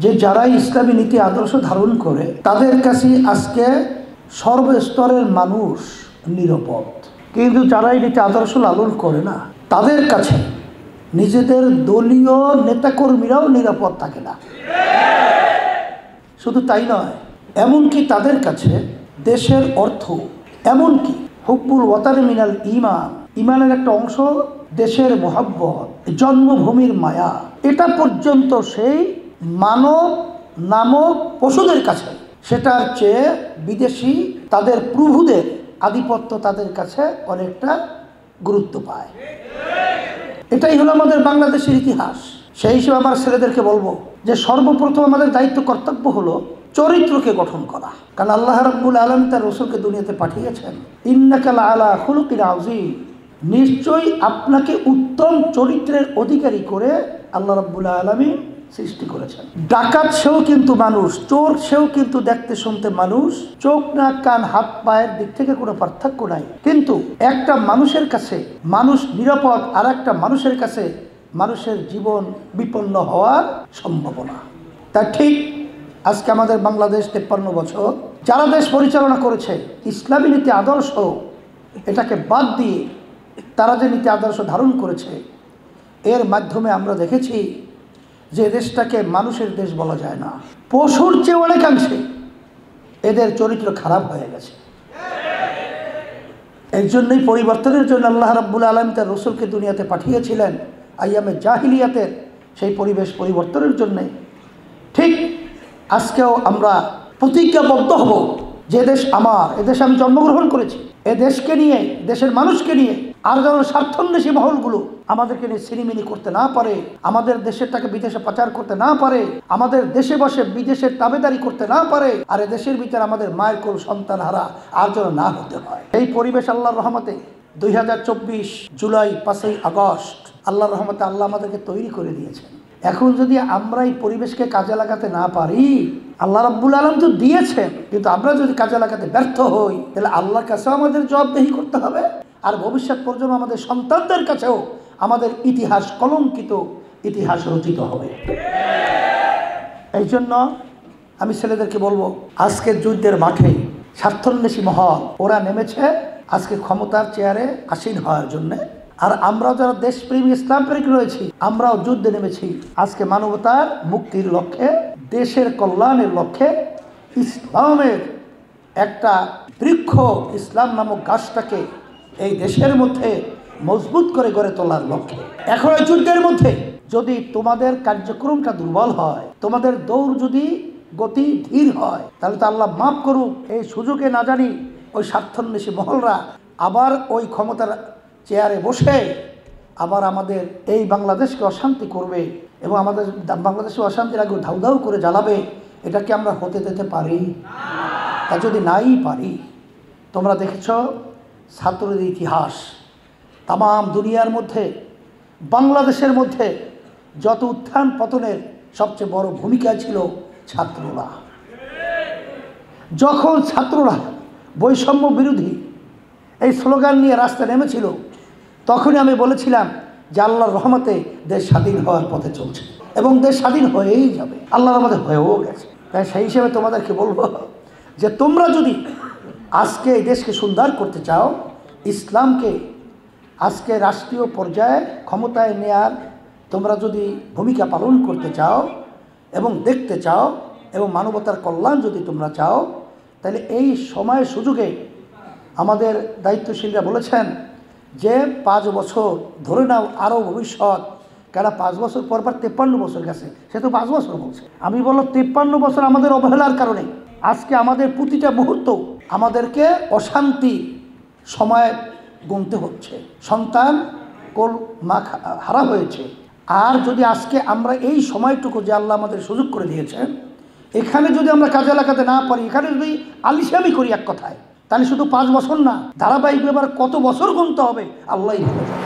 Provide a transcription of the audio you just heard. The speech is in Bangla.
যে যারা ইসলামী নীতি আদর্শ ধারণ করে তাদের কাছে আজকে সর্বস্তরের মানুষ নিরাপদ, কিন্তু যারা এই নীতি আদর্শ লালন করে না তাদের কাছে নিজেদের দলীয় নেতাকর্মীরাও নিরাপদ থাকে না। শুধু তাই নয়, এমনকি তাদের কাছে দেশের অর্থ, এমনকি হুব্বুল ওয়াতান মিনাল ঈমান, ঈমানের একটা অংশ দেশের মহব্বত, জন্মভূমির মায়া, এটা পর্যন্ত সেই মানব নামক পশুদের কাছে সেটার চেয়ে বিদেশি তাদের প্রভুদের আধিপত্য তাদের কাছে অনেকটা গুরুত্ব পায়। এটাই হলো আমাদের বাংলাদেশের ইতিহাস। সেই হিসেবে আমার ছেলেদেরকে বলবো যে সর্বপ্রথম আমাদের দায়িত্ব কর্তব্য হলো চরিত্রকে গঠন করা। কারণ আল্লাহ রাব্বুল আলামিন তার রাসূলকে দুনিয়াতে পাঠিয়েছেন, ইন্নাকা লাআলা খুলুকিন আযীম, নিশ্চয়ই আপনাকে উত্তম চরিত্রের অধিকারী করে আল্লাহ রাব্বুল আলামিন সৃষ্টি করেছেন। ডাকাত সেও কিন্তু মানুষ, চোর সেও কিন্তু দেখতে শুনতে মানুষ, চোখ নাক কান হাত পায়ের দিক থেকে কোনো পার্থক্য নাই। কিন্তু একটা মানুষের কাছে মানুষ নিরাপদ, আর একটা মানুষের কাছে মানুষের জীবন বিপন্ন হওয়ার সম্ভাবনা। তা ঠিক আজকে আমাদের বাংলাদেশ 53 বছর যারা দেশ পরিচালনা করেছে ইসলামী নীতি আদর্শ এটাকে বাদ দিয়ে তারা যে নীতি আদর্শ ধারণ করেছে, এর মাধ্যমে আমরা দেখেছি যে দেশটাকে মানুষের দেশ বলা যায় না, পশুর চেয়ে অনেকাংশে এদের চরিত্র খারাপ হয়ে গেছে। এই জন্যই পরিবর্তনের জন্য আল্লাহ রাব্বুল আলামিন তার রাসূলকে দুনিয়াতে পাঠিয়েছিলেন আইয়ামে জাহিলিয়াতের সেই পরিবেশ পরিবর্তনের জন্যে। ঠিক আজকেও আমরা প্রতিজ্ঞাবদ্ধ হব যে দেশ আমার, এদেশে আমি জন্মগ্রহণ করেছি, এ দেশকে নিয়ে, দেশের মানুষকে নিয়ে আর যেন স্বার্থান্বেষী মহলগুলো আমাদেরকে নিয়ে সিনেমিনি করতে না পারে, আমাদের দেশেরটাকে বিদেশে পাচার করতে না পারে, আমাদের দেশে বসে বিদেশের তাবেদারি করতে না পারে, আর এ দেশের ভিতরে আমাদের মায়ের কোল সন্তান হারা আর যেন না হতে হয়। এই পরিবেশ আল্লাহর রহমতে 2024 জুলাই 5ই আগস্ট আল্লাহর রহমতে আল্লাহ আমাদেরকে তৈরি করে দিয়েছেন। এখন যদি আমরা এই পরিবেশকে কাজে লাগাতে না পারি, আল্লাহ রাব্বুল আলামিন তো দিয়েছেন, কিন্তু আমরা যদি কাজে লাগাতে ব্যর্থ হই তাহলে আল্লাহর কাছেও আমাদের জবাবদিহি করতে হবে, আর ভবিষ্যৎ প্রজন্ম আমাদের সন্তানদের কাছেও আমাদের ইতিহাস কলঙ্কিত ইতিহাস রচিত হবে। এই জন্য আমি ছেলেদেরকে বলবো, আজকের যুদ্ধের মাঠে স্বার্থান্বেষী মহল ওরা নেমেছে আজকে ক্ষমতার চেয়ারে আসীন হওয়ার জন্যে, আর আমরাও যারা দেশপ্রেমী ইসলাম প্রেমিক রয়েছি আমরাও যুদ্ধে নেমেছি আজকে মানবতার মুক্তির লক্ষ্যে, দেশের কল্যাণের লক্ষ্যে, ইসলামের একটা বৃক্ষ ইসলাম নামক গাছটাকে এই দেশের মধ্যে মজবুত করে গড়ে তোলার লক্ষ্যে। এখন এই যুদ্ধের মধ্যে যদি তোমাদের কার্যক্রমটা দুর্বল হয়, তোমাদের দৌড় যদি গতি ধীর হয়, তাহলে তো আল্লাহ মাফ করুক, এই সুযোগে না জানি ওই স্বার্থান্বেষী মহলরা আবার ওই ক্ষমতার চেয়ারে বসে আবার আমাদের এই বাংলাদেশকে অশান্তি করবে এবং আমাদের বাংলাদেশে অশান্তির আগে ধাউ ধাউ করে জ্বালাবে। এটাকে আমরা হতে দিতে পারি? তা যদি নাই পারি, তোমরা দেখেছ ছাত্রদের ইতিহাস, তামাম দুনিয়ার মধ্যে বাংলাদেশের মধ্যে যত উত্থান পতনের সবচেয়ে বড় ভূমিকা ছিল ছাত্ররা। যখন ছাত্ররা বৈষম্য বিরোধী এই স্লোগান নিয়ে রাস্তায় নেমেছিল, তখনই আমি বলেছিলাম যে আল্লাহর রহমতে দেশ স্বাধীন হওয়ার পথে চলছে এবং দেশ স্বাধীন হয়েই যাবে, আল্লাহর রহমতে হয়েও গেছে। তাই সেই হিসেবে তোমাদেরকে বলবো যে তোমরা যদি আজকে এই দেশকে সুন্দর করতে চাও, ইসলামকে আজকে রাষ্ট্রীয় পর্যায়ে ক্ষমতায় নেয়ার তোমরা যদি ভূমিকা পালন করতে চাও এবং দেখতে চাও এবং মানবতার কল্যাণ যদি তোমরা চাও, তাহলে এই সময় সুযোগে আমাদের দায়িত্বশীলরা বলেছেন যে 5 বছর ধরে নাও, আরও ভবিষ্যৎ, কেন 5 বছর পর 53 বছর গেছে, সে তো 5 বছর বলছে। আমি বললাম 53 বছর আমাদের অবহেলার কারণে আজকে আমাদের প্রতিটা মুহূর্ত আমাদেরকে অশান্তি সময় গুনতে হচ্ছে, সন্তান কোল মা হারা হয়েছে। আর যদি আজকে আমরা এই সময়টুকু যে আল্লাহ আমাদের সুযোগ করে দিয়েছেন, এখানে যদি আমরা কাজে লাগাতে না পারি, এখানে যদি আলিশামি করি এক কথায়, তাহলে শুধু 5 বছর না, ধারাবাহিক এবার কত বছর গুনতে হবে আল্লাহই ভালো জানে।